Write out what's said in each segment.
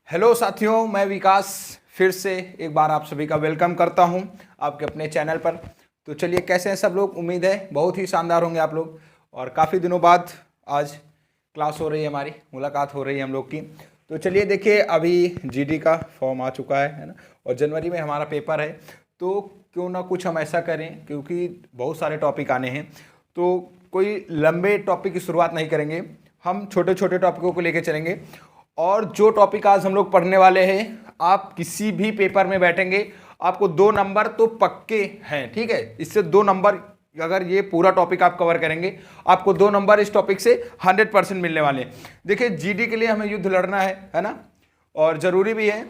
Hello साथियों, मैं विकास फिर से एक बार आप सभी का वेलकम करता हूं आपके अपने चैनल पर। तो चलिए, कैसे हैं सब लोग? उम्मीद है बहुत ही शानदार होंगे आप लोग। और काफ़ी दिनों बाद आज क्लास हो रही है, हमारी मुलाकात हो रही है हम लोग की। तो चलिए देखिए, अभी जीडी का फॉर्म आ चुका है ना, और जनवरी में हमारा पेपर है। तो क्यों ना कुछ हम ऐसा करें, क्योंकि बहुत सारे टॉपिक आने हैं, तो कोई लंबे टॉपिक की शुरुआत नहीं करेंगे, हम छोटे छोटे टॉपिकों को लेकर चलेंगे। और जो टॉपिक आज हम लोग पढ़ने वाले हैं, आप किसी भी पेपर में बैठेंगे आपको 2 नंबर तो पक्के हैं, ठीक है। इससे 2 नंबर, अगर ये पूरा टॉपिक आप कवर करेंगे, आपको 2 नंबर इस टॉपिक से 100% मिलने वाले हैं। देखिए, जीडी के लिए हमें युद्ध लड़ना है ना, और ज़रूरी भी है।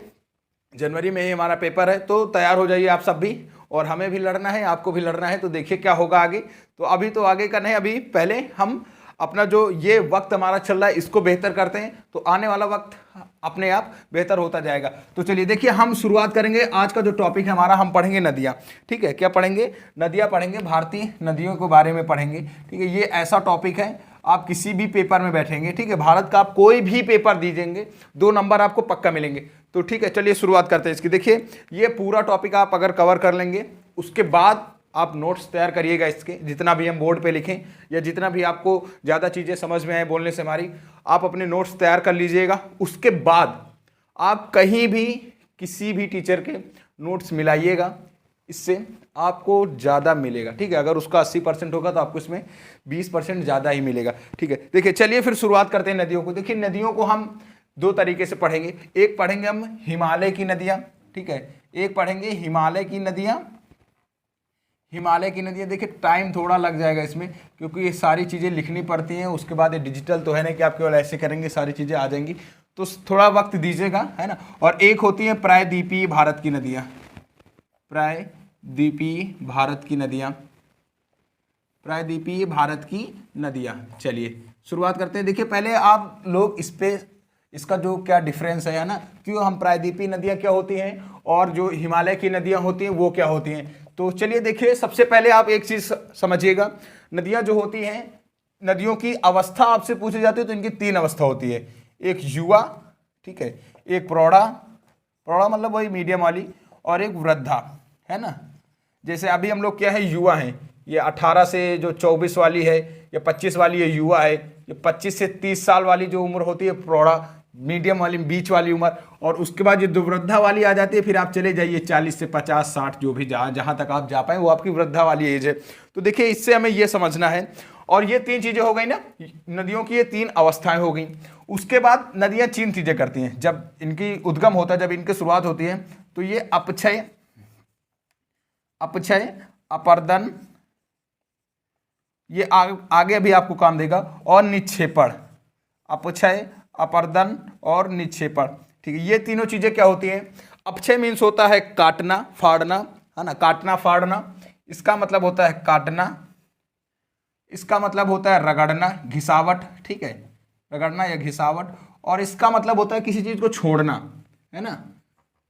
जनवरी में ही हमारा पेपर है, तो तैयार हो जाइए आप सब भी। और हमें भी लड़ना है, आपको भी लड़ना है। तो देखिए क्या होगा आगे। तो अभी तो आगे का नहीं, अभी पहले हम अपना जो ये वक्त हमारा चल रहा है इसको बेहतर करते हैं, तो आने वाला वक्त अपने आप बेहतर होता जाएगा। तो चलिए देखिए, हम शुरुआत करेंगे। आज का जो टॉपिक है हमारा, हम पढ़ेंगे नदियाँ, ठीक है। क्या पढ़ेंगे? नदियाँ पढ़ेंगे, भारतीय नदियों के बारे में पढ़ेंगे, ठीक है। ये ऐसा टॉपिक है, आप किसी भी पेपर में बैठेंगे, ठीक है, भारत का आप कोई भी पेपर दीजिएंगे 2 नंबर आपको पक्का मिलेंगे। तो ठीक है, चलिए शुरुआत करते हैं इसकी। देखिए, ये पूरा टॉपिक आप अगर कवर कर लेंगे, उसके बाद आप नोट्स तैयार करिएगा इसके, जितना भी हम बोर्ड पे लिखें या जितना भी आपको ज़्यादा चीज़ें समझ में आए बोलने से हमारी, आप अपने नोट्स तैयार कर लीजिएगा। उसके बाद आप कहीं भी किसी भी टीचर के नोट्स मिलाइएगा, इससे आपको ज़्यादा मिलेगा, ठीक है। अगर उसका 80% होगा तो आपको इसमें 20% ज़्यादा ही मिलेगा, ठीक है। देखिए, चलिए फिर शुरुआत करते हैं नदियों को। देखिए, नदियों को हम 2 तरीके से पढ़ेंगे। एक पढ़ेंगे हम हिमालय की नदियाँ, ठीक है। एक पढ़ेंगे हिमालय की नदियाँ। हिमालय की नदियाँ, देखिए टाइम थोड़ा लग जाएगा इसमें, क्योंकि ये सारी चीज़ें लिखनी पड़ती हैं। उसके बाद ये डिजिटल तो है ना कि आप केवल ऐसे करेंगे सारी चीज़ें आ जाएंगी, तो थोड़ा वक्त दीजिएगा, है ना। और एक होती है प्रायद्वीपीय भारत की नदियाँ, प्रायद्वीपीय भारत की नदियाँ, प्रायद्वीपीय भारत की नदियाँ। चलिए शुरुआत करते हैं। देखिए, पहले आप लोग इस पे इसका जो क्या डिफरेंस है ना, क्यों हम प्रायद्वीपीय नदियाँ क्या होती हैं और जो हिमालय की नदियाँ होती हैं वो क्या होती हैं। तो चलिए देखिए, सबसे पहले आप एक चीज़ समझिएगा। नदियाँ जो होती हैं, नदियों की अवस्था आपसे पूछी जाती है, तो इनकी 3 अवस्था होती है। एक युवा, ठीक है, एक प्रौढ़ा, प्रौढ़ा मतलब वही मीडियम वाली, और एक वृद्धा, है ना। जैसे अभी हम लोग क्या है, युवा हैं। ये 18 से जो 24 वाली है या 25 वाली ये युवा है। ये 25 से 30 साल वाली जो उम्र होती है प्रौढ़ा, मीडियम वाली, बीच वाली उम्र। और उसके बाद ये जो वृद्धा वाली आ जाती है, फिर आप चले जाइए 40 से 50 60, जो भी जहाँ तक आप जा पाए वो आपकी वृद्धा वाली एज है। तो देखिए, इससे हमें ये समझना है। और ये 3 चीज़ें हो गई ना, नदियों की ये 3 अवस्थाएं हो गई। उसके बाद नदियाँ 3 चीज़ें करती हैं जब इनकी उद्गम होता है, जब इनकी शुरुआत होती है। तो ये अपक्षय, अपक्षय, अपर्दन, ये आगे भी आपको काम देगा, और निक्षेपण। अपक्षय, अपर्दन और निक्षेपण, ठीक है। ये तीनों चीजें क्या होती हैं? अपक्षय मीन्स होता है काटना, फाड़ना, है ना, काटना फाड़ना। इसका मतलब होता है काटना, इसका मतलब होता है रगड़ना, घिसावट, ठीक है, रगड़ना या घिसावट। और इसका मतलब होता है किसी चीज को छोड़ना, है ना,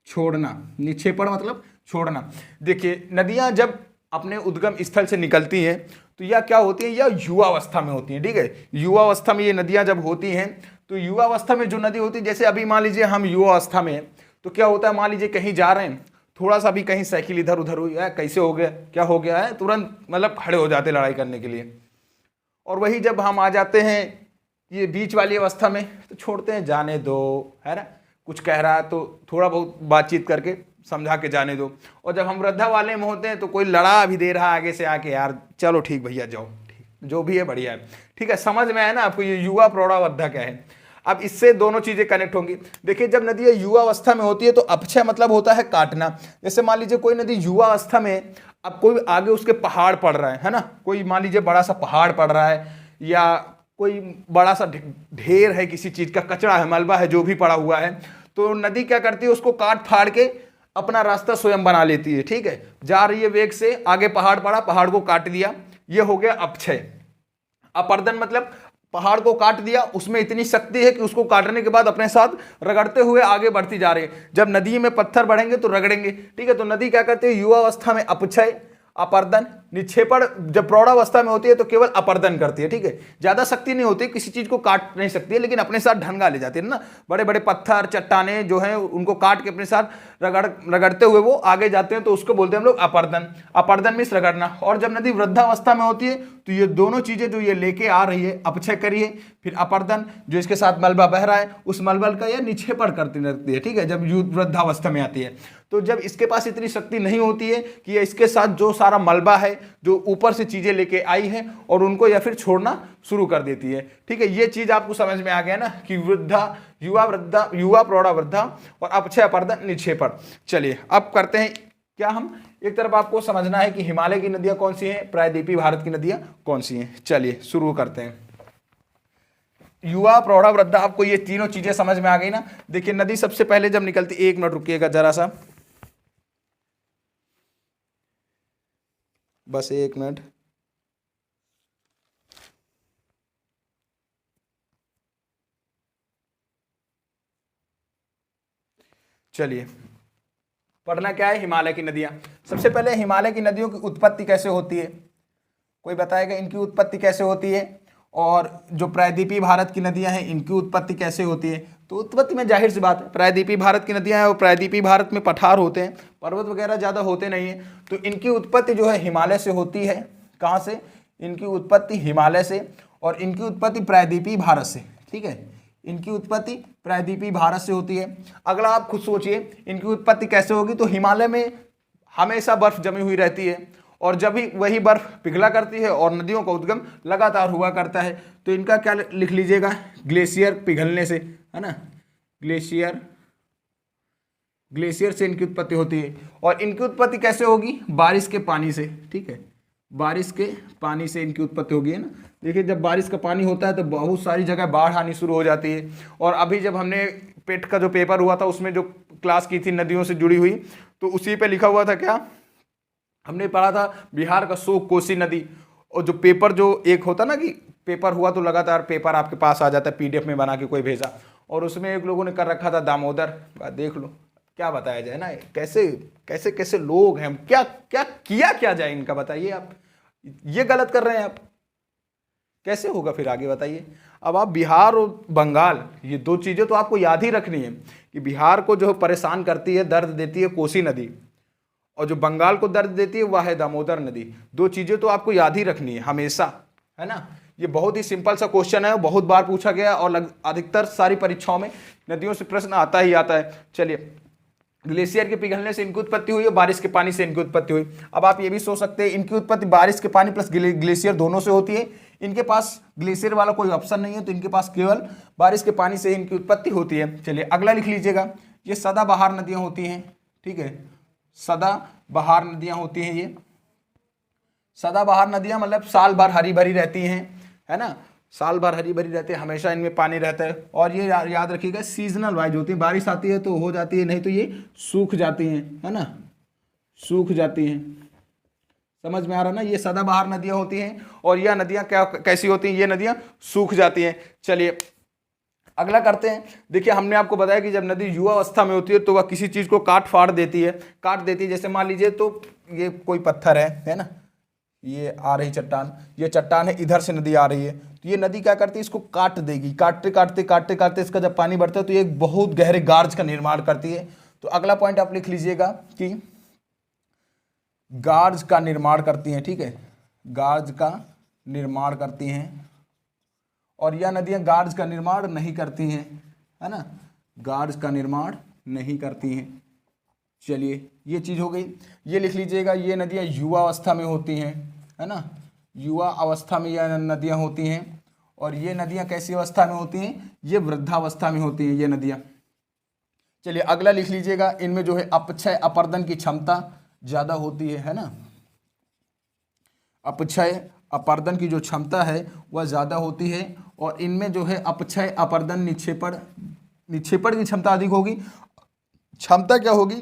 छोड़ना। निक्षेपण मतलब छोड़ना। देखिए, नदियां जब अपने उद्गम स्थल से निकलती हैं, तो यह क्या होती है, यह युवा अवस्था में होती है, ठीक है। युवा अवस्था में ये नदियां जब होती हैं, तो युवा अवस्था में जो नदी होती है, जैसे अभी मान लीजिए हम युवा अवस्था में हैं, तो क्या होता है, मान लीजिए कहीं जा रहे हैं, थोड़ा सा भी कहीं साइकिल इधर उधर हुई है, कैसे हो गया, क्या हो गया है, तुरंत मतलब खड़े हो जाते लड़ाई करने के लिए। और वही जब हम आ जाते हैं ये बीच वाली अवस्था में, तो छोड़ते हैं, जाने दो, है ना, कुछ कह रहा है तो थोड़ा बहुत बातचीत करके समझा के जाने दो। और जब हम वृद्धा वाले में होते हैं, तो कोई लड़ा भी दे रहा है आगे से आके, यार चलो ठीक भैया जाओ, ठीक जो भी है बढ़िया है, ठीक है। समझ में आया ना आपको ये युवा, प्रौढ़ा, वृद्धा क्या है। अब इससे दोनों चीजें कनेक्ट होंगी। देखिए, जब नदी युवा अवस्था में होती है, तो अपक्षय मतलब होता है काटना। जैसे मान लीजिए कोई नदी युवा अवस्था में, अब कोई आगे उसके पहाड़ पड़ रहा है ना, कोई मान लीजिए बड़ा सा पहाड़ पड़ रहा है, या कोई बड़ा सा ढेर है किसी चीज का, कचरा है, मलबा है, जो भी पड़ा हुआ है, तो नदी क्या करती है, उसको काट फाड़ के अपना रास्ता स्वयं बना लेती है, ठीक है। जा रही है वेग से, आगे पहाड़ पड़ा, पहाड़ को काट दिया, ये हो गया अपक्षय। अपर्दन मतलब पहाड़ को काट दिया, उसमें इतनी शक्ति है कि उसको काटने के बाद अपने साथ रगड़ते हुए आगे बढ़ती जा रही है। जब नदी में पत्थर बढ़ेंगे तो रगड़ेंगे, ठीक है। तो नदी क्या करती है, युवा अवस्था में अपक्षय, अपर्दन, निक्षेपण जब प्रौढ़ावस्था में होती है तो केवल अपर्दन करती है, ठीक है, ज्यादा शक्ति नहीं होती, किसी चीज को काट नहीं सकती है, लेकिन अपने साथ ढंगा ले जाती है ना, बड़े बड़े पत्थर चट्टाने जो हैं उनको काट के अपने साथ रगड़ते हुए वो आगे जाते हैं, तो उसको बोलते हैं हम लोग अपर्दन। अपर्दन मीन्स रगड़ना। और जब नदी वृद्धावस्था में होती है तो ये दोनों चीजें जो ये लेके आ रही है, अपक्षय करिए, फिर अपर्दन जो इसके साथ मलबा बह रहा है उस मलबल का यह निक्षेपण करती रहती है, ठीक है, जब वृद्धावस्था में आती है। तो जब इसके पास इतनी शक्ति नहीं होती है कि ये इसके साथ जो सारा मलबा है जो ऊपर से चीजें लेके आई है और उनको या फिर छोड़ना शुरू कर देती है, ठीक है। ये चीज आपको समझ में आ गया ना कि वृद्धा, युवा प्रौढ़ा वृद्धा और अपक्षय अपर्दन निक्षेपण। चलिए अब करते हैं क्या, हम एक तरफ आपको समझना है कि हिमालय की नदियां कौन सी हैं, प्रायद्वीपीय भारत की नदियां कौन सी हैं। चलिए शुरू करते हैं। युवा प्रौढ़ा वृद्धा, आपको ये तीनों चीजें समझ में आ गई ना। देखिए नदी सबसे पहले जब निकलती, 1 मिनट रुकिएगा जरा सा, बस 1 मिनट। चलिए पढ़ना क्या है, हिमालय की नदियां। सबसे पहले हिमालय की नदियों की उत्पत्ति कैसे होती है, कोई बताएगा इनकी उत्पत्ति कैसे होती है। और जो प्रायद्वीपीय भारत की नदियां हैं इनकी उत्पत्ति कैसे होती है। तो उत्पत्ति में जाहिर सी बात है, प्रायद्वीपीय भारत की नदियां हैं और प्रायद्वीपीय भारत में पठार होते हैं, पर्वत वगैरह ज़्यादा होते नहीं हैं, तो इनकी उत्पत्ति जो है हिमालय से होती है। कहाँ से, इनकी उत्पत्ति हिमालय से, और इनकी उत्पत्ति प्रायद्वीपीय भारत से, ठीक है, इनकी उत्पत्ति प्रायद्वीपीय भारत से होती है। अगला आप खुद सोचिए इनकी उत्पत्ति कैसे होगी। तो हिमालय में हमेशा बर्फ जमी हुई रहती है और जब भी वही बर्फ पिघला करती है और नदियों का उद्गम लगातार हुआ करता है, तो इनका क्या लिख लीजिएगा, ग्लेशियर पिघलने से, है ना, ग्लेशियर से इनकी उत्पत्ति होती है। और इनकी उत्पत्ति कैसे होगी, बारिश के पानी से, ठीक है, बारिश के पानी से इनकी उत्पत्ति होगी, है ना। देखिए जब बारिश का पानी होता है तो बहुत सारी जगह बाढ़ आनी शुरू हो जाती है। और अभी जब हमने पेट का जो पेपर हुआ था उसमें जो क्लास की थी नदियों से जुड़ी हुई, तो उसी पे लिखा हुआ था क्या, हमने पढ़ा था बिहार का शोक कोसी नदी। और जो पेपर जो एक होता ना कि पेपर हुआ तो लगातार पेपर आपके पास आ जाता है, पीडीएफ में बना के कोई भेजा, और उसमें एक लोगों ने कर रखा था दामोदर। देख लो क्या बताया जाए ना, कैसे कैसे कैसे लोग हैं, क्या क्या किया जाए इनका, बताइए आप, ये गलत कर रहे हैं आप, कैसे होगा फिर आगे बताइए। अब आप बिहार और बंगाल, ये दो चीजें तो आपको याद ही रखनी है कि बिहार को जो परेशान करती है, दर्द देती है कोसी नदी, और जो बंगाल को दर्द देती है वह है दामोदर नदी। दो चीजें तो आपको याद ही रखनी है हमेशा, है ना। ये बहुत ही सिंपल सा क्वेश्चन है, बहुत बार पूछा गया और अधिकतर सारी परीक्षाओं में नदियों से प्रश्न आता ही आता है। चलिए, ग्लेशियर के पिघलने से इनकी उत्पत्ति हुई है, बारिश के पानी से इनकी उत्पत्ति हुई। अब आप ये भी सोच सकते हैं इनकी उत्पत्ति बारिश के पानी प्लस ग्लेशियर दोनों से होती है। इनके पास ग्लेशियर वाला कोई ऑप्शन नहीं है, तो इनके पास केवल बारिश के पानी से इनकी उत्पत्ति होती है। चलिए अगला लिख लीजिएगा, ये सदाबहार नदियां होती हैं, ठीक है, सदाबहार नदियां होती हैं। ये सदाबहार नदियां मतलब साल भर हरी भरी रहती हैं, है ना, साल भर हरी भरी रहती है, हमेशा इनमें पानी रहता है। और ये याद रखिएगा सीजनल वाइज होती है, बारिश आती है तो हो जाती है, नहीं तो ये सूख जाती हैं, है ना, सूख जाती हैं। समझ में आ रहा ना, ये सदाबहार नदियां होती हैं और यह नदियां क्या कैसी होती हैं, ये नदियां सूख जाती हैं। चलिए अगला करते हैं। देखिए हमने आपको बताया कि जब नदी युवा अवस्था में होती है तो वह किसी चीज को काट फाड़ देती है, जैसे मान लीजिए तो ये कोई पत्थर है ना, ये आ रही चट्टान, ये चट्टान है, इधर से नदी आ रही है, तो ये नदी क्या करती है, इसको काट देगी, काटते काटते काटते काटते इसका जब पानी बढ़ता है तो ये एक बहुत गहरे गार्ज का निर्माण करती है। तो अगला पॉइंट आप लिख लीजिएगा कि गार्ज का निर्माण करती हैं, ठीक है, गार्ज का निर्माण करती हैं। और यह नदियां गार्ज का निर्माण नहीं करती हैं, है ना, गार्ज का निर्माण नहीं करती हैं। चलिए ये चीज हो गई, ये लिख लीजिएगा, ये नदियां युवा अवस्था में होती हैं, है ना, युवा अवस्था में यह नदियां होती हैं। और ये नदियां कैसी अवस्था में होती हैं, ये वृद्धावस्था में होती हैं ये नदियां। चलिए अगला लिख लीजिएगा, इनमें जो है अपक्षय अपर्दन की क्षमता ज्यादा होती है ना, अपक्षय अपर्दन की जो क्षमता है वह ज्यादा होती है। और इनमें जो है अपक्षय अपर्दन निक्षेपण की क्षमता अधिक होगी। क्षमता क्या होगी,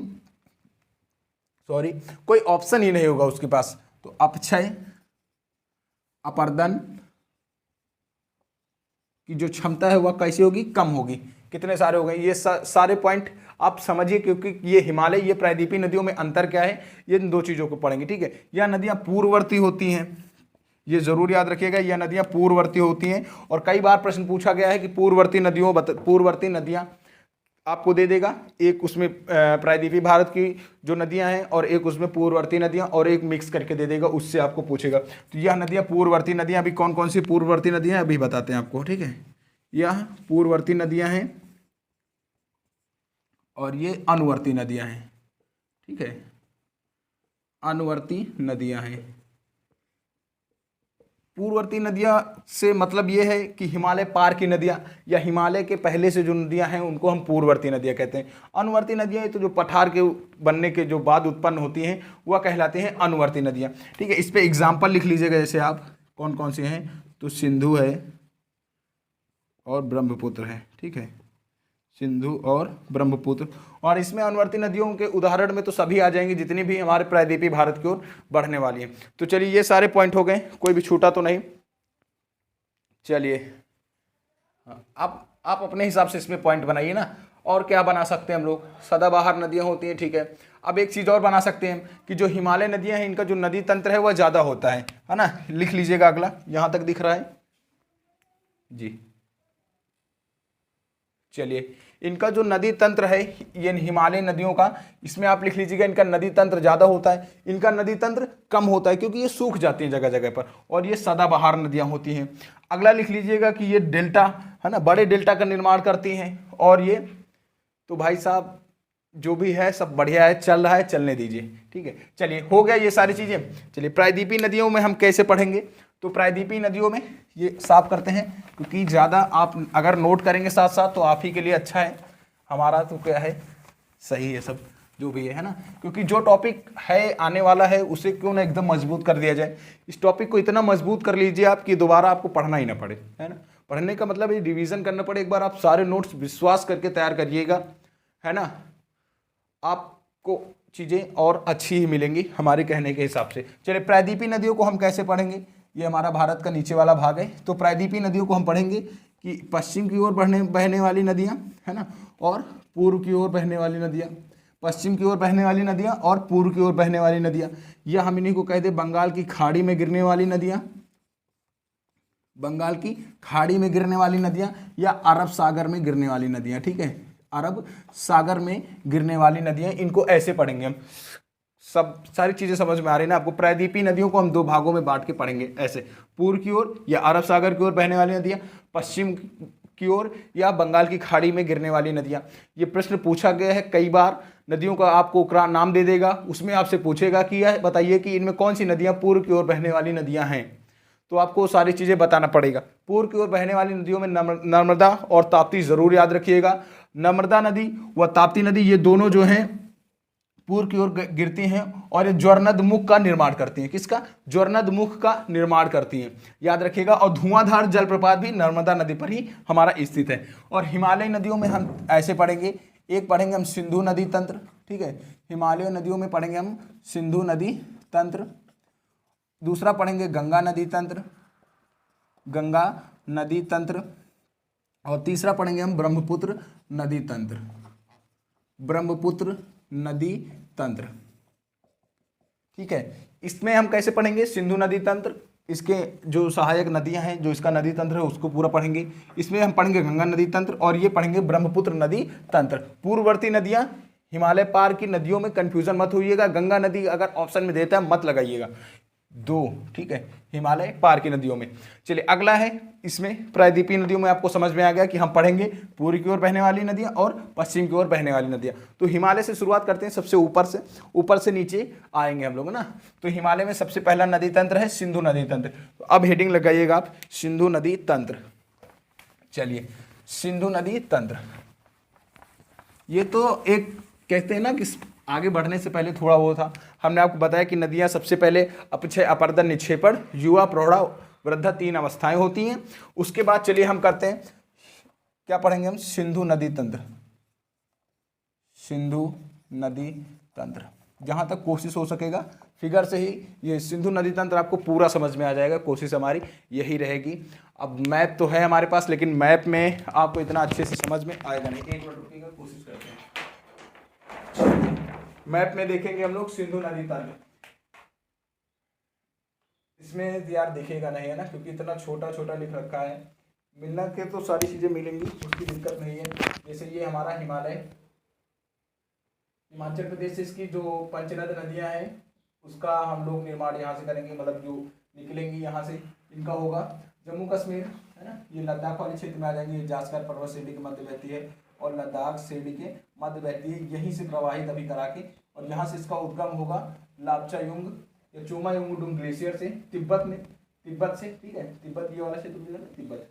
सॉरी कोई ऑप्शन ही नहीं होगा उसके पास, तो अपक्षय अपर्दन की जो क्षमता है वह कैसी होगी, कम होगी। कितने सारे हो गए ये सारे पॉइंट आप समझिए, क्योंकि ये हिमालय, ये प्रायद्वीपीय नदियों में अंतर क्या है, ये इन दो चीज़ों को पढ़ेंगे, ठीक है। यह नदियाँ पूर्ववर्ती होती हैं, ये जरूर याद रखिएगा, यह नदियाँ पूर्ववर्ती होती हैं। और कई बार प्रश्न पूछा गया है कि पूर्ववर्ती नदियाँ आपको दे देगा, एक उसमें प्रायद्वीपीय भारत की जो नदियां हैं और एक उसमें पूर्ववर्ती नदियां, और एक मिक्स करके दे देगा, उससे आपको पूछेगा। तो यह नदियां पूर्ववर्ती नदियां, अभी कौन कौन सी पूर्ववर्ती नदियां हैं अभी बताते हैं आपको, ठीक है। यह पूर्ववर्ती नदियां हैं और ये अनुवर्ती नदियां हैं, ठीक है, अनुवर्ती नदियां हैं। पूर्ववर्ती नदियां से मतलब ये है कि हिमालय पार की नदियां या हिमालय के पहले से जो नदियां हैं उनको हम पूर्ववर्ती नदियां कहते हैं। अनुवर्ती नदियां तो जो पठार के बनने के जो बाद उत्पन्न होती हैं वह कहलाते हैं अनुवर्ती नदियां, ठीक है। इस पे एग्जाम्पल लिख लीजिएगा, जैसे आप कौन कौन से हैं, तो सिंधु है और ब्रह्मपुत्र है, ठीक है, सिंधु और ब्रह्मपुत्र। और इसमें अनुवर्ती नदियों के उदाहरण में तो सभी आ जाएंगे जितनी भी हमारे प्रायद्वीपीय भारत की ओर बढ़ने वाली हैं। तो चलिए ये सारे पॉइंट हो गए, कोई भी छूटा तो नहीं। चलिए आप अपने हिसाब से इसमें पॉइंट बनाइए ना। और क्या बना सकते हैं हम लोग, सदाबहार नदियां होती हैं, ठीक है। अब एक चीज़ और बना सकते हैं कि जो हिमालय नदियां हैं इनका जो नदी तंत्र है वह ज़्यादा होता है ना। लिख लीजिएगा, अगला यहाँ तक दिख रहा है जी। चलिए इनका जो नदी तंत्र है ये हिमालय नदियों का, इसमें आप लिख लीजिएगा इनका नदी तंत्र ज़्यादा होता है, इनका नदी तंत्र कम होता है, क्योंकि ये सूख जाती हैं जगह जगह पर, और ये सदाबहार नदियाँ होती हैं। अगला लिख लीजिएगा कि ये डेल्टा है ना, बड़े डेल्टा का निर्माण करती हैं। और ये तो भाई साहब जो भी है सब बढ़िया है, चल रहा है, चलने दीजिए, ठीक है। चलिए हो गया ये सारी चीज़ें। चलिए प्रायद्वीपीय नदियों में हम कैसे पढ़ेंगे, तो प्रायद्वीपीय नदियों में ये साफ करते हैं, क्योंकि ज़्यादा आप अगर नोट करेंगे साथ साथ तो आप ही के लिए अच्छा है, हमारा तो क्या है, सही है सब जो भी है ना। क्योंकि जो टॉपिक है आने वाला है उसे क्यों ना एकदम मजबूत कर दिया जाए, इस टॉपिक को इतना मजबूत कर लीजिए आप कि दोबारा आपको पढ़ना ही ना पड़े, है ना। पढ़ने का मतलब ये रिवीजन करना पड़े, एक बार आप सारे नोट्स विश्वास करके तैयार करिएगा, है ना, आपको चीज़ें और अच्छी ही मिलेंगी हमारे कहने के हिसाब से। चलिए प्रायद्वीपीय नदियों को हम कैसे पढ़ेंगे, ये हमारा भारत का नीचे वाला भाग है। तो प्रायद्वीपीय नदियों को हम पढ़ेंगे कि पश्चिम की ओर बहने वाली नदियाँ, है ना, और पूर्व की ओर बहने वाली नदियाँ, पश्चिम की ओर बहने वाली नदियाँ और पूर्व की ओर बहने वाली नदियाँ, या हम इन्हीं को कहते हैं बंगाल की खाड़ी में गिरने वाली नदियाँ, बंगाल की खाड़ी में गिरने वाली नदियाँ, या अरब सागर में गिरने वाली नदियाँ, ठीक है, अरब सागर में गिरने वाली नदियाँ, इनको ऐसे पढ़ेंगे हम। सब सारी चीज़ें समझ में आ रही है ना आपको। प्रायद्वीपीय नदियों को हम दो भागों में बांट के पढ़ेंगे ऐसे, पूर्व की ओर या अरब सागर की ओर बहने वाली नदियाँ, पश्चिम की ओर या बंगाल की खाड़ी में गिरने वाली नदियाँ। ये प्रश्न पूछा गया है कई बार, नदियों का आपको नाम दे देगा, उसमें आपसे पूछेगा कि यह बताइए कि इनमें कौन सी नदियाँ पूर्व की ओर बहने वाली नदियाँ हैं, तो आपको सारी चीज़ें बताना पड़ेगा। पूर्व की ओर बहने वाली नदियों में नर्मदा और ताप्ती जरूर याद रखिएगा। नर्मदा नदी व ताप्ती नदी ये दोनों जो हैं पूर्व की ओर गिरती हैं और ये ज्वरनद मुख का निर्माण करती हैं। किसका? ज्वरनद मुख का निर्माण करती हैं, याद रखिएगा। और धुआंधार जलप्रपात भी नर्मदा नदी पर ही हमारा स्थित है। और हिमालय नदियों में हम ऐसे पढ़ेंगे, एक पढ़ेंगे हम सिंधु नदी तंत्र, ठीक है, हिमालय नदियों में पढ़ेंगे हम सिंधु नदी तंत्र। दूसरा पढ़ेंगे गंगा नदी तंत्र, गंगा नदी तंत्र। और तीसरा पढ़ेंगे हम ब्रह्मपुत्र नदी तंत्र, ब्रह्मपुत्र नदी तंत्र, ठीक है। इसमें हम कैसे पढ़ेंगे? सिंधु नदी तंत्र, इसके जो सहायक नदियां हैं, जो इसका नदी तंत्र है उसको पूरा पढ़ेंगे। इसमें हम पढ़ेंगे गंगा नदी तंत्र और ये पढ़ेंगे ब्रह्मपुत्र नदी तंत्र। पूर्ववर्ती नदियां हिमालय पार की नदियों में कंफ्यूजन मत होइएगा, गंगा नदी अगर ऑप्शन में देता है मत लगाइएगा, दो, ठीक है, हिमालय पार की नदियों में। चलिए अगला है, इसमें प्रायद्वीपीय नदियों में आपको समझ में आ गया कि हम पढ़ेंगे पूर्व की ओर बहने वाली नदियां और पश्चिम की ओर बहने वाली नदियां। तो हिमालय से शुरुआत करते हैं, सबसे ऊपर से नीचे आएंगे हम लोग ना। तो हिमालय में सबसे पहला नदी तंत्र है सिंधु नदी तंत्र। तो अब हेडिंग लगाइएगा आप, सिंधु नदी तंत्र। चलिए सिंधु नदी तंत्र, ये तो एक कहते हैं ना कि आगे बढ़ने से पहले थोड़ा वो था, हमने आपको बताया कि नदियां सबसे पहले अपक्षय, अपरदन, निक्षेपण, युवा, प्रौढ़ा, वृद्धा, 3 अवस्थाएं होती हैं। उसके बाद चलिए हम करते हैं, क्या पढ़ेंगे हम? सिंधु नदी तंत्र, सिंधु नदी तंत्र। जहाँ तक कोशिश हो सकेगा फिगर से ही ये सिंधु नदी तंत्र आपको पूरा समझ में आ जाएगा। कोशिश हमारी यही रहेगी। अब मैप तो है हमारे पास, लेकिन मैप में आपको इतना अच्छे से समझ में आएगा नहीं। एक मिनट रुकिएगा, कोशिश करते हैं। मैप में देखेंगे हम लोग सिंधु नदी तंत्र, इसमें यार दिखेगा नहीं है ना, क्योंकि इतना छोटा छोटा लिख रखा है। मिलना के तो सारी चीज़ें मिलेंगी, उसकी दिक्कत नहीं है। जैसे ये हमारा हिमालय, हिमाचल प्रदेश से इसकी जो पंचनद नदियां हैं उसका हम लोग निर्माण यहाँ से करेंगे, मतलब जो निकलेंगी यहाँ से इनका होगा। जम्मू कश्मीर है ना, ये लद्दाख वाले क्षेत्र में आ जाएंगे। ये जास्कर पर्वत श्रेणी के मध्य बहती है और लद्दाख श्रेणी के मध्य बहती है, यहीं से प्रवाहित अभी करा के, और यहाँ से इसका उद्गम होगा लापचायुंग या चोमायुंगडुंग ग्लेशियर से, तिब्बत से, ठीक है, तिब्बत ये वाला क्षेत्र तिब्बत,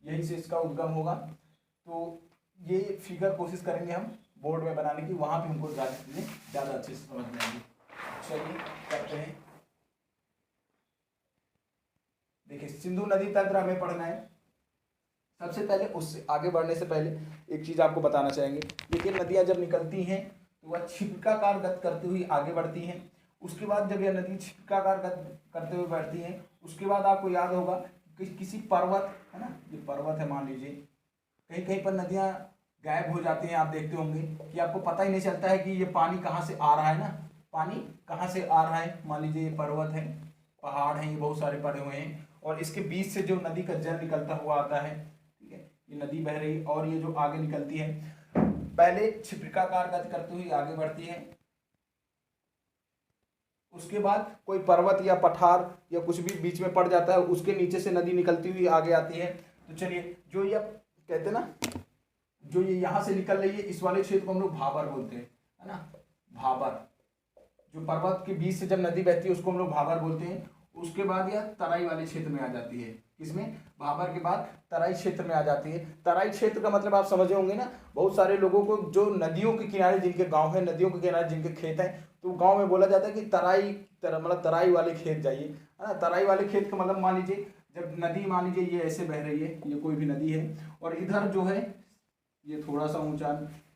यहीं से इसका उद्गम होगा। तो ये फिगर कोशिश करेंगे हम बोर्ड में बनाने की, वहाँ पे हमको ज़्यादा अच्छे से समझ में आएंगे। चलिए करते हैं। देखिए सिंधु नदी तंत्र हमें पढ़ना है। सबसे पहले उससे आगे बढ़ने से पहले एक चीज़ आपको बताना चाहेंगे। देखिए नदियाँ जब निकलती हैं तो वह छिपकाकार गति करती हुई आगे बढ़ती हैं। उसके बाद जब यह नदी छिपकाकार गति करते हुए बढ़ती हैं, उसके बाद आपको याद होगा कि किसी पर्वत है ना, ये पर्वत है मान लीजिए, कहीं कहीं पर नदियाँ गायब हो जाती हैं। आप देखते होंगे कि आपको पता ही नहीं चलता है कि ये पानी कहाँ से आ रहा है ना, पानी कहाँ से आ रहा है। मान लीजिए ये पर्वत है, पहाड़ हैं, ये बहुत सारे पड़े हुए हैं, और इसके बीच से जो नदी का जल निकलता हुआ आता है, ठीक है, ये नदी बह रही, और ये जो आगे निकलती है पहले छिपकाकार गति करती हुई आगे बढ़ती है। उसके बाद कोई पर्वत या पठार या कुछ भी बीच में पड़ जाता है, उसके नीचे से नदी निकलती हुई आगे आती है। तो चलिए जो ये कहते हैं ना, जो ये यहाँ से निकल रही है, इस वाले क्षेत्र को हम लोग भाबर बोलते हैं, है ना, भाबर। जो पर्वत के बीच से जब नदी बहती है उसको हम लोग भाबर बोलते हैं। उसके बाद यह तराई वाले क्षेत्र में आ जाती है। किसमें? भाबर के बाद तराई क्षेत्र में आ जाती है। तराई क्षेत्र का मतलब आप समझे होंगे ना, बहुत सारे लोगों को जो नदियों के किनारे जिनके गांव है, नदियों के किनारे जिनके खेत हैं, तो गांव में बोला जाता है कि तराई मतलब तराई वाले खेत जाइए, है ना। तराई वाले खेत का मतलब मान लीजिए जब नदी, मान लीजिए ये ऐसे बह रही है, ये कोई भी नदी है, और इधर जो है ये थोड़ा सा ऊंचा,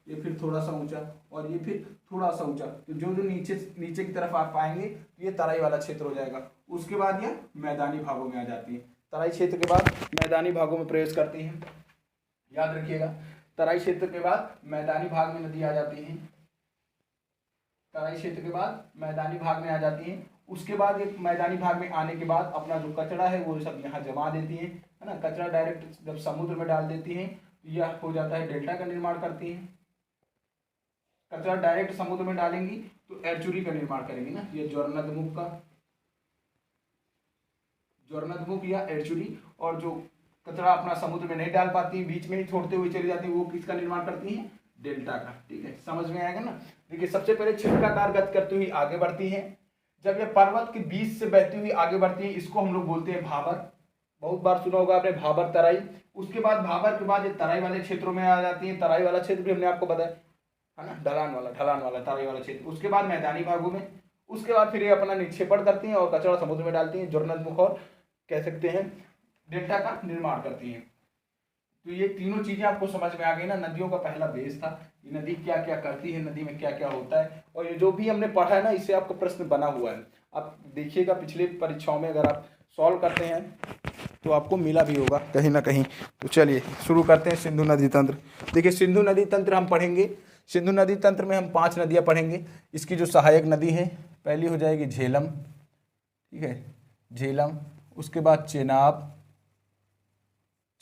ये फिर थोड़ा सा ऊंचा, और ये फिर थोड़ा सा ऊंचा, तो जो जो नीचे नीचे की तरफ आप पाएंगे तो ये तराई वाला क्षेत्र हो जाएगा। उसके बाद ये मैदानी भागों में आ जाती है। तराई क्षेत्र के बाद मैदानी भागों में प्रवेश करती हैं। याद रखिएगा, तराई क्षेत्र के बाद मैदानी भाग में नदी आ जाती है। तराई क्षेत्र के बाद मैदानी भाग में आ जाती है। उसके बाद एक मैदानी भाग में आने के बाद अपना जो कचरा है वो सब यहाँ जमा देती है ना। कचरा डायरेक्ट जब समुद्र में डाल देती है तो यह हो जाता है डेल्टा का निर्माण करती है। कचरा डायरेक्ट समुद्र में डालेंगी तो एर्चुरी का निर्माण करेंगी ना, ये ज्वरनदमुख का, ज्वरनदमुख या एर्चुरी। और जो कचरा अपना समुद्र में नहीं डाल पाती, बीच में ही छोड़ते हुए चली जाती है, वो किसका निर्माण करती है? डेल्टा का। ठीक है, समझ में आएगा ना। देखिए सबसे पहले छिटकाकार गति करती हुई आगे बढ़ती है। जब ये पर्वत के बीच से बहती हुई आगे बढ़ती है, इसको हम लोग बोलते हैं भाबर। बहुत बार सुना होगा आपने भाबर तराई। उसके बाद भाबर के बाद ये तराई वाले क्षेत्रों में आ जाती है। तराई वाला क्षेत्र भी हमने आपको बताया है ना, ढलान वाला तराई वाला क्षेत्र। उसके बाद मैदानी भागों में, उसके बाद फिर ये अपना निक्षेपण करती हैं और कचरा समुद्र में डालती हैं। ज्वरनदमुख और कह सकते हैं डेल्टा का निर्माण करती हैं। तो ये तीनों चीजें आपको समझ में आ गई ना। नदियों का पहला बेस था, ये नदी क्या क्या करती है, नदी में क्या क्या होता है, और ये जो भी हमने पढ़ा है ना, इससे आपका प्रश्न बना हुआ है। आप देखिएगा पिछले परीक्षाओं में अगर आप सॉल्व करते हैं तो आपको मिला भी होगा कहीं ना कहीं। तो चलिए शुरू करते हैं सिंधु नदी तंत्र। देखिए सिंधु नदी तंत्र हम पढ़ेंगे। सिंधु नदी तंत्र में हम 5 नदियाँ पढ़ेंगे। इसकी जो सहायक नदी है, पहली हो जाएगी झेलम, ठीक है, झेलम। उसके बाद चेनाब,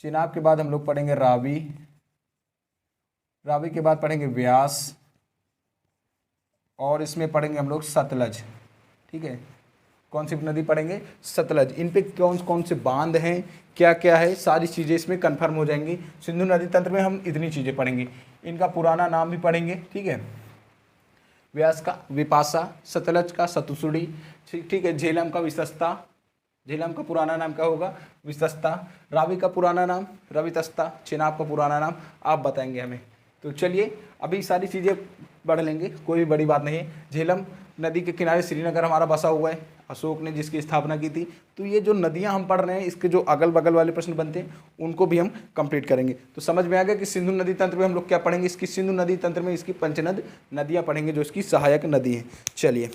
चेनाब के बाद हम लोग पढ़ेंगे रावी, रावी के बाद पढ़ेंगे व्यास, और इसमें पढ़ेंगे हम लोग सतलज। ठीक है, कौन सी नदी पढ़ेंगे? सतलज। इन पे कौन कौन से बांध हैं, क्या क्या है, सारी चीज़ें इसमें कंफर्म हो जाएंगी। सिंधु नदी तंत्र में हम इतनी चीज़ें पढ़ेंगे। इनका पुराना नाम भी पढ़ेंगे, ठीक है। व्यास का विपाशा, सतलज का सतुसुड़ी, ठीक है, झेलम का विशस्ता, झेलम का पुराना नाम क्या होगा? विशस्ता। रावी का पुराना नाम रवितस्ता। चेनाब का पुराना नाम आप बताएंगे हमें। तो चलिए अभी सारी चीज़ें पढ़ लेंगे, कोई भी बड़ी बात नहीं है। झेलम नदी के किनारे श्रीनगर हमारा बसा हुआ है, अशोक ने जिसकी स्थापना की थी। तो ये जो नदियां हम पढ़ रहे हैं, इसके जो अगल बगल वाले प्रश्न बनते हैं उनको भी हम कंप्लीट करेंगे। तो समझ में आ गया कि सिंधु नदी तंत्र में हम लोग क्या पढ़ेंगे। इसकी सिंधु नदी तंत्र में इसकी पंचनद नदियां पढ़ेंगे जो इसकी सहायक नदी है। चलिए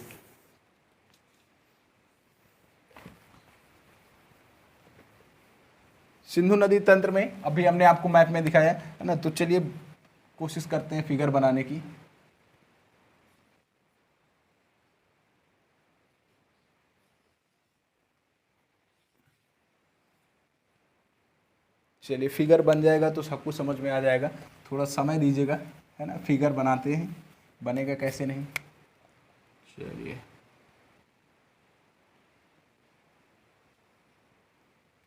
सिंधु नदी तंत्र में अभी हमने आपको मैप में दिखाया है ना। तो चलिए कोशिश करते हैं फिगर बनाने की। चलिए फिगर बन जाएगा तो सब कुछ समझ में आ जाएगा, थोड़ा समय दीजिएगा, है ना। फिगर बनाते हैं, बनेगा कैसे नहीं।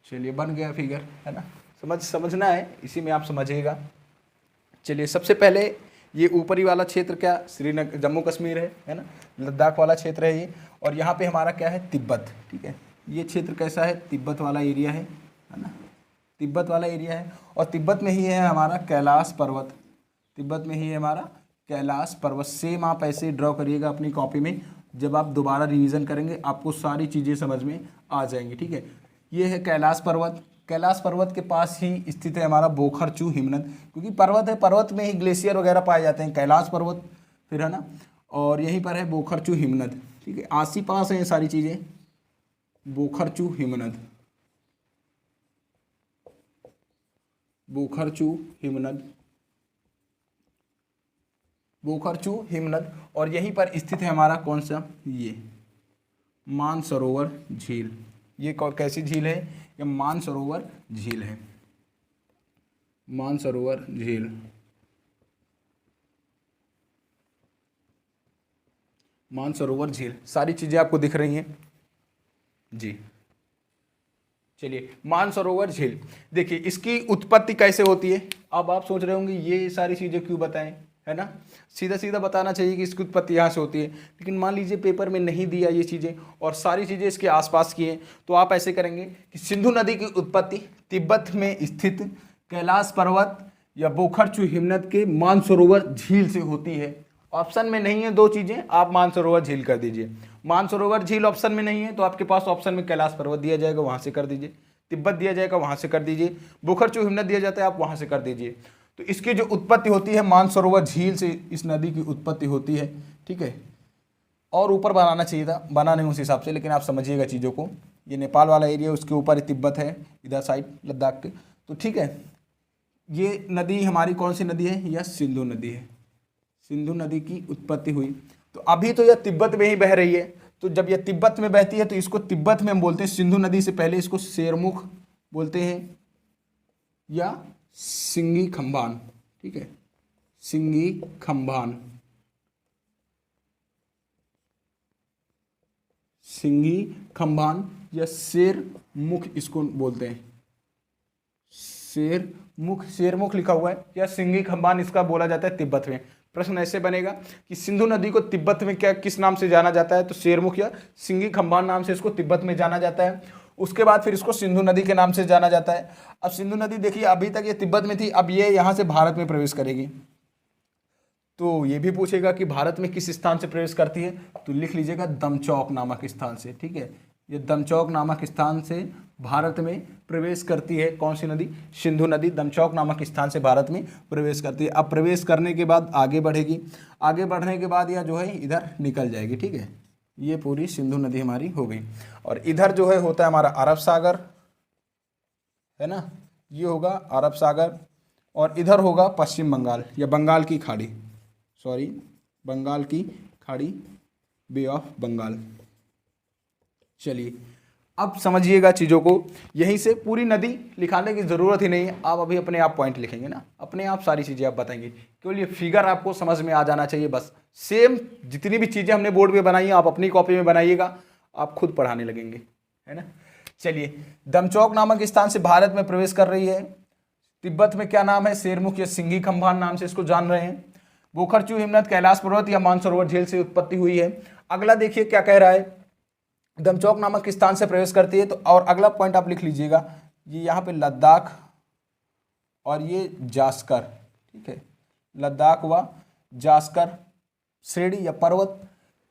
चलिए बन गया फिगर, है ना। समझना है, इसी में आप समझिएगा। चलिए सबसे पहले ये ऊपरी वाला क्षेत्र क्या श्रीनगर जम्मू कश्मीर है ना। लद्दाख वाला क्षेत्र है ये, और यहाँ पे हमारा क्या है तिब्बत, ठीक है। ये क्षेत्र कैसा है, तिब्बत वाला एरिया है ना। तिब्बत वाला एरिया है, और तिब्बत में ही है हमारा कैलाश पर्वत। तिब्बत में ही है हमारा कैलाश पर्वत। सेम आप ऐसे ड्रॉ करिएगा अपनी कॉपी में, जब आप दोबारा रिवीजन करेंगे आपको सारी चीज़ें समझ में आ जाएंगी, ठीक है। ये है कैलाश पर्वत। कैलाश पर्वत के पास ही स्थित है हमारा बोखरचू हिमनद, क्योंकि पर्वत है, पर्वत में ही ग्लेशियर वगैरह पाए जाते हैं। कैलाश पर्वत फिर, है ना, और यहीं पर है बोखरचू हिमनद, ठीक है। आसी पास है ये सारी चीज़ें। बोखरचू हिमनद, बोखरचू हिमनद, बोखरचू हिमनद, और यहीं पर स्थित है हमारा कौन सा, ये मानसरोवर झील। ये कैसी झील है, ये मानसरोवर झील है। मानसरोवर झील, मानसरोवर झील, सारी चीजें आपको दिख रही हैं जी। चलिए मानसरोवर झील, देखिए इसकी उत्पत्ति कैसे होती है। अब आप सोच रहे होंगे ये सारी चीजें क्यों बताएं, है ना। सीधा सीधा बताना चाहिए कि इसकी उत्पत्ति यहाँ से होती है, लेकिन मान लीजिए पेपर में नहीं दिया ये चीज़ें और सारी चीज़ें इसके आसपास की हैं, तो आप ऐसे करेंगे कि सिंधु नदी की उत्पत्ति तिब्बत में स्थित कैलाश पर्वत या बोखरचू हिमनद के मानसरोवर झील से होती है। ऑप्शन में नहीं है दो चीज़ें, आप मानसरोवर झील कर दीजिए। मानसरोवर झील ऑप्शन में नहीं है तो आपके पास ऑप्शन में कैलाश पर्वत दिया जाएगा, वहाँ से कर दीजिए। तिब्बत दिया जाएगा, वहाँ से कर दीजिए। बोखरचू हिमनद दिया जाता है, आप वहाँ से कर दीजिए। तो इसकी जो उत्पत्ति होती है मानसरोवर झील से इस नदी की उत्पत्ति होती है, ठीक है। और ऊपर बनाना चाहिए था, बना नहीं उस हिसाब से, लेकिन आप समझिएगा चीज़ों को। ये नेपाल वाला एरिया, उसके ऊपर तिब्बत है, इधर साइड लद्दाख के, तो ठीक है। ये नदी हमारी कौन सी नदी है, यह सिंधु नदी है। सिंधु नदी की उत्पत्ति हुई, तो अभी तो यह तिब्बत में ही बह रही है। तो जब यह तिब्बत में बहती है तो इसको तिब्बत में हम बोलते हैं, सिंधु नदी से पहले इसको शेरमुख बोलते हैं या सिंगी खंबान, ठीक है। सिंगी खंबान, सिंगी खंबान या शेर मुख इसको बोलते हैं। शेर मुख, शेरमुख लिखा हुआ है, या सिंगी खंबान इसका बोला जाता है तिब्बत में। प्रश्न ऐसे बनेगा कि सिंधु नदी को तिब्बत में क्या किस नाम से जाना जाता है, तो शेरमुख या सिंगी खंबान नाम से इसको तिब्बत में जाना जाता है। उसके बाद फिर इसको सिंधु नदी के नाम से जाना जाता है। अब सिंधु नदी देखिए अभी तक ये तिब्बत में थी, अब ये यहाँ से भारत में प्रवेश करेगी। तो ये भी पूछेगा कि भारत में किस स्थान से प्रवेश करती है, तो लिख लीजिएगा दमचौक नामक स्थान से, ठीक है। ये दमचौक नामक स्थान से भारत में प्रवेश करती है। कौन सी नदी, सिंधु नदी दमचौक नामक स्थान से भारत में प्रवेश करती है। अब प्रवेश करने के बाद आगे बढ़ेगी, आगे बढ़ने के बाद यह जो है इधर निकल जाएगी, ठीक है। ये पूरी सिंधु नदी हमारी हो गई, और इधर जो है होता है हमारा अरब सागर, है ना। ये होगा अरब सागर, और इधर होगा पश्चिम बंगाल या बंगाल की खाड़ी, सॉरी बंगाल की खाड़ी, बे ऑफ बंगाल। चलिए अब समझिएगा चीज़ों को, यहीं से पूरी नदी लिखाने की ज़रूरत ही नहीं है, आप अभी अपने आप पॉइंट लिखेंगे ना, अपने आप सारी चीज़ें आप बताएंगे। केवल ये फिगर आपको समझ में आ जाना चाहिए बस। सेम जितनी भी चीज़ें हमने बोर्ड पे बनाई हैं आप अपनी कॉपी में बनाइएगा, आप खुद पढ़ाने लगेंगे, है ना। चलिए दमचौक नामक स्थान से भारत में प्रवेश कर रही है। तिब्बत में क्या नाम है, शेरमुख या सिंगी खंबान नाम से इसको जान रहे हैं। बोखरचू हिमनद कैलाश पर्वत या मानसरोवर झील से उत्पत्ति हुई है। अगला देखिए क्या कह रहा है, दमचौक नामक स्थान से प्रवेश करती है। तो और अगला पॉइंट आप लिख लीजिएगा, ये यहाँ पे लद्दाख और ये जास्कर, ठीक है। लद्दाख व जास्कर श्रेणी या पर्वत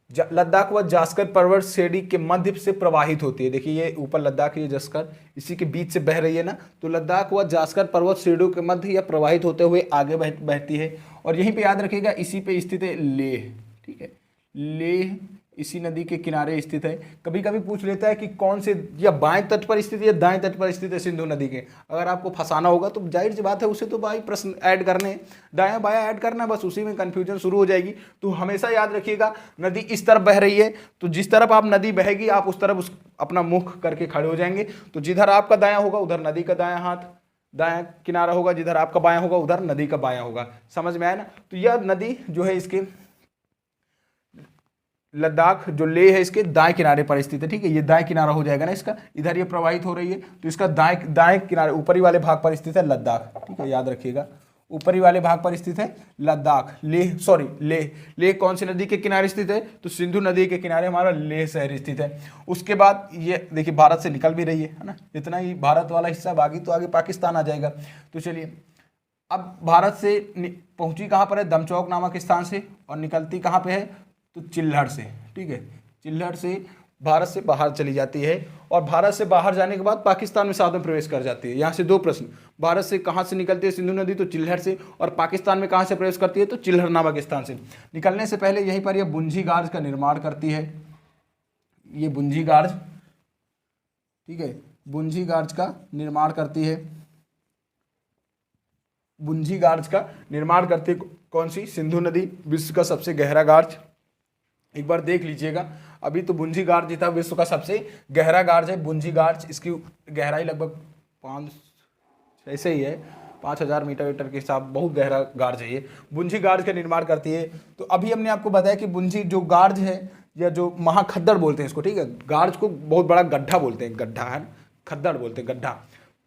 लद्दाख व जास्कर पर्वत श्रेणी के मध्य से प्रवाहित होती है। देखिए ये ऊपर लद्दाख, ये जास्कर, इसी के बीच से बह रही है ना, तो लद्दाख व जास्कर पर्वत श्रेणियों के मध्य या प्रवाहित होते हुए आगे बहती है। और यहीं पे याद रखिएगा इसी पे स्थित है लेह, ठीक है, लेह इसी नदी के किनारे स्थित है। कभी कभी पूछ लेता है कि कौन से, या बाएं तट पर स्थित है या दाएं तट पर स्थित है सिंधु नदी के। अगर आपको फंसाना होगा तो जाहिर सी बात है उसे तो भाई प्रश्न ऐड करने, दायां बायां ऐड करना, बस उसी में कन्फ्यूजन शुरू हो जाएगी। तो हमेशा याद रखिएगा नदी इस तरफ बह रही है तो जिस तरफ आप नदी बहेगी आप उस तरफ अपना मुख करके खड़े हो जाएंगे। तो जिधर आपका दायां होगा उधर नदी का दायां हाथ, दायां किनारा होगा, जिधर आपका बायां होगा उधर नदी का बायां होगा। समझ में आया ना। तो यह नदी जो है इसके लद्दाख जो लेह है इसके दाएं किनारे पर स्थित है, ठीक है, ये दाएं किनारा हो जाएगा ना इसका, इधर ये प्रवाहित हो रही है तो इसका दाएं किनारे ऊपरी वाले भाग पर स्थित है लद्दाख, ठीक है, याद रखिएगा ऊपरी वाले भाग पर स्थित है लद्दाख। लेह कौन सी नदी के किनारे स्थित है, तो सिंधु नदी के किनारे हमारा लेह शहर स्थित है। उसके बाद ये देखिए भारत से निकल भी रही है ना, इतना ही भारत वाला हिस्सा, बाकी तो आगे पाकिस्तान आ जाएगा। तो चलिए अब भारत से पहुंची कहाँ पर है, दमचौक नामक स्थान से, और निकलती कहाँ पे है, तो चिल्हड़ से, ठीक है, चिल्हड़ से भारत से बाहर चली जाती है। और भारत से बाहर जाने के बाद पाकिस्तान में साथ में प्रवेश कर जाती है। यहाँ से दो प्रश्न, भारत से कहाँ से निकलती है सिंधु नदी, तो चिल्हड़ से, और पाकिस्तान में कहाँ से प्रवेश करती है, तो चिल्हड़ नामक स्थान से। निकलने से पहले यहीं पर यह बुंझी गार्ज का निर्माण करती है, ये बुंझी गार्ज, ठीक है, बुंझी गार्ज का निर्माण करती है, बुंझी गार्ज का निर्माण करती है कौन सी, सिंधु नदी, विश्व का सबसे गहरा गार्ज। एक बार देख लीजिएगा, अभी तो बुंझी गार्ज ही था, विश्व का सबसे गहरा गार्ज है बुंझी गार्ज। इसकी गहराई लगभग 5 ऐसे ही है 5000 मीटर के हिसाब, बहुत गहरा गार्ज है ये। बुंझी गार्ज का निर्माण करती है। तो अभी हमने आपको बताया कि बुंझी जो गार्ज है, या जो महाखद्दड़ बोलते हैं इसको, ठीक है, गार्ज को बहुत बड़ा गड्ढा बोलते हैं, गड्ढा है, खद्दड़ बोलते हैं गड्ढा।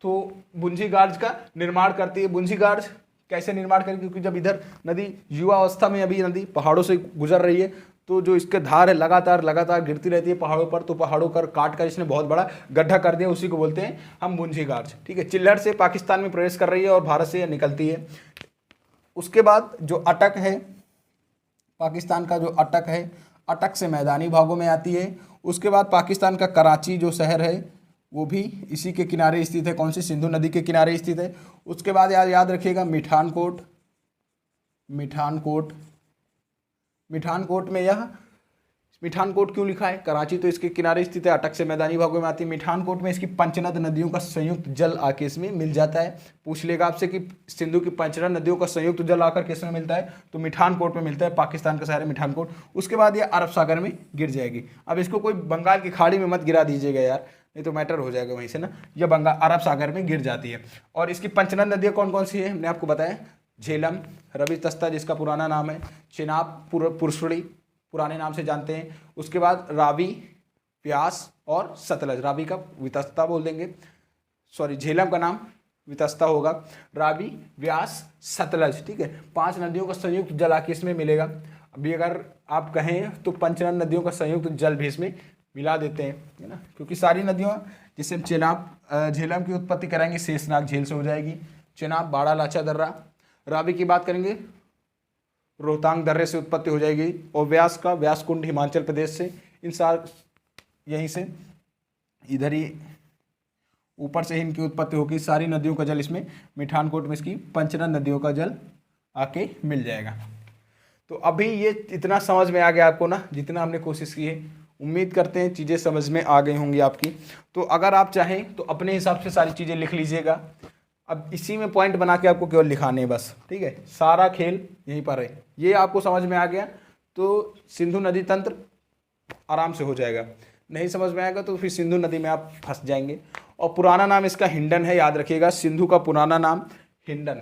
तो बुंझी गार्ज का निर्माण करती है। बुंझी गार्ज कैसे निर्माण करेगी, क्योंकि जब इधर नदी युवा अवस्था में, अभी नदी पहाड़ों से गुजर रही है, तो जो इसके धार है लगातार गिरती रहती है पहाड़ों पर, तो पहाड़ों पर काट कर इसने बहुत बड़ा गड्ढा कर दिया, उसी को बोलते हैं हम बुंझी गार्ज, ठीक है। चिल्हड़ से पाकिस्तान में प्रवेश कर रही है और भारत से निकलती है। उसके बाद जो अटक है, पाकिस्तान का जो अटक है, अटक से मैदानी भागों में आती है। उसके बाद पाकिस्तान का कराची जो शहर है वो भी इसी के किनारे स्थित है, कौन सी, सिंधु नदी के किनारे स्थित है। उसके बाद याद रखिएगा मिठानकोट, मिठानकोट में यह, मिठानकोट क्यों लिखा है, कराची तो इसके किनारे स्थित है, अटक से मैदानी भागों में आती है। मिठानकोट में इसकी पंचनद नदियों का संयुक्त जल आके इसमें मिल जाता है। पूछ लेगा आपसे कि सिंधु की पंचनद नदियों का संयुक्त जल आकर किसमें मिलता है, तो मिठानकोट में मिलता है, पाकिस्तान का शहर है मिठानकोट। उसके बाद ये अरब सागर में गिर जाएगी। अब इसको कोई बंगाल की खाड़ी में मत गिरा दीजिएगा यार, नहीं तो मैटर हो जाएगा वहीं से ना। यह बंगाल अरब सागर में गिर जाती है। और इसकी पंचनद नदियाँ कौन कौन सी है, हमने आपको बताया, झेलम, रवि तस्ता जिसका पुराना नाम है, चेनाब, पुरसुड़ी पुराने नाम से जानते हैं। उसके बाद रावी, व्यास और सतलज, रावी का वितस्ता बोल देंगे, सॉरी झेलम का नाम वितस्ता होगा, रावी, व्यास, सतलज, ठीक है, 5 नदियों का संयुक्त जल आके इसमें मिलेगा। अभी अगर आप कहें तो पंचनद नदियों का संयुक्त जल भी इसमें मिला देते हैं, है ना, क्योंकि सारी नदियों, जिससे हम झेलम की उत्पत्ति कराएंगे शेषनाग झील से हो जाएगी, चेनाब बाड़ा लाचा दर्रा, रावी की बात करेंगे रोहतांग दर्रे से उत्पत्ति हो जाएगी, और व्यास का व्यास कुंड हिमाचल प्रदेश से, इन यहीं से इधर ही ऊपर से ही इनकी उत्पत्ति होगी। सारी नदियों का जल इसमें मिठानकोट में इसकी पंचनद नदियों का जल आके मिल जाएगा। तो अभी ये इतना समझ में आ गया आपको ना, जितना हमने कोशिश की है। उम्मीद करते हैं चीज़ें समझ में आ गई होंगी आपकी। तो अगर आप चाहें तो अपने हिसाब से सारी चीज़ें लिख लीजिएगा। अब इसी में पॉइंट बना के आपको केवल लिखाने हैं बस, ठीक है, सारा खेल यहीं पर है। ये आपको समझ में आ गया तो सिंधु नदी तंत्र आराम से हो जाएगा। नहीं समझ में आएगा तो फिर सिंधु नदी में आप फंस जाएंगे। और पुराना नाम इसका हिंडन है, याद रखिएगा, सिंधु का पुराना नाम हिंडन,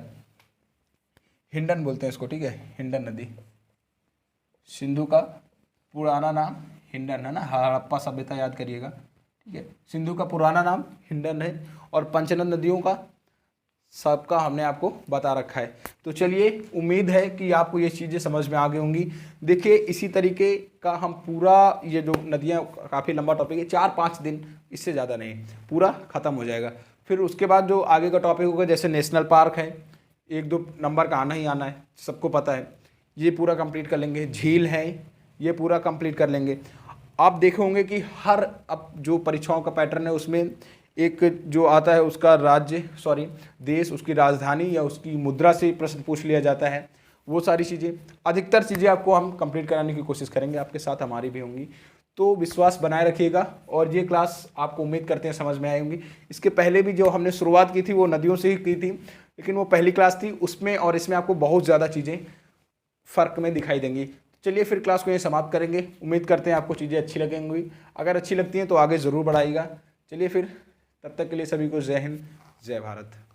हिंडन बोलते हैं इसको, ठीक है, हिंडन नदी, सिंधु का पुराना नाम हिंडन है ना, हड़प्पा सभ्यता याद करिएगा, ठीक है। सिंधु का पुराना नाम हिंडन है और पंचनद नदियों का सबका हमने आपको बता रखा है। तो चलिए, उम्मीद है कि आपको ये चीज़ें समझ में आ गई होंगी। देखिए इसी तरीके का हम पूरा, ये जो नदियाँ काफ़ी लंबा टॉपिक है, 4-5 दिन, इससे ज़्यादा नहीं, पूरा ख़त्म हो जाएगा। फिर उसके बाद जो आगे का टॉपिक होगा, जैसे नेशनल पार्क है, एक दो नंबर का आना ही आना है, सबको पता है। ये पूरा कंप्लीट कर लेंगे। झील है, ये पूरा कंप्लीट कर लेंगे। आप देखे होंगे कि हर अब जो परीक्षाओं का पैटर्न है उसमें एक जो आता है उसका देश, उसकी राजधानी या उसकी मुद्रा से प्रश्न पूछ लिया जाता है। वो सारी चीज़ें, अधिकतर चीज़ें आपको हम कंप्लीट कराने की कोशिश करेंगे, आपके साथ हमारी भी होंगी। तो विश्वास बनाए रखिएगा। और ये क्लास आपको उम्मीद करते हैं समझ में आई होंगी। इसके पहले भी जो हमने शुरुआत की थी वो नदियों से ही की थी, लेकिन वो पहली क्लास थी, उसमें और इसमें आपको बहुत ज़्यादा चीज़ें फ़र्क में दिखाई देंगी। चलिए फिर क्लास को यहीं समाप्त करेंगे। उम्मीद करते हैं आपको चीज़ें अच्छी लगेंगी। अगर अच्छी लगती हैं तो आगे ज़रूर बढ़ाइएगा। चलिए फिर, तब तक के लिए सभी को जय हिंद, जय भारत।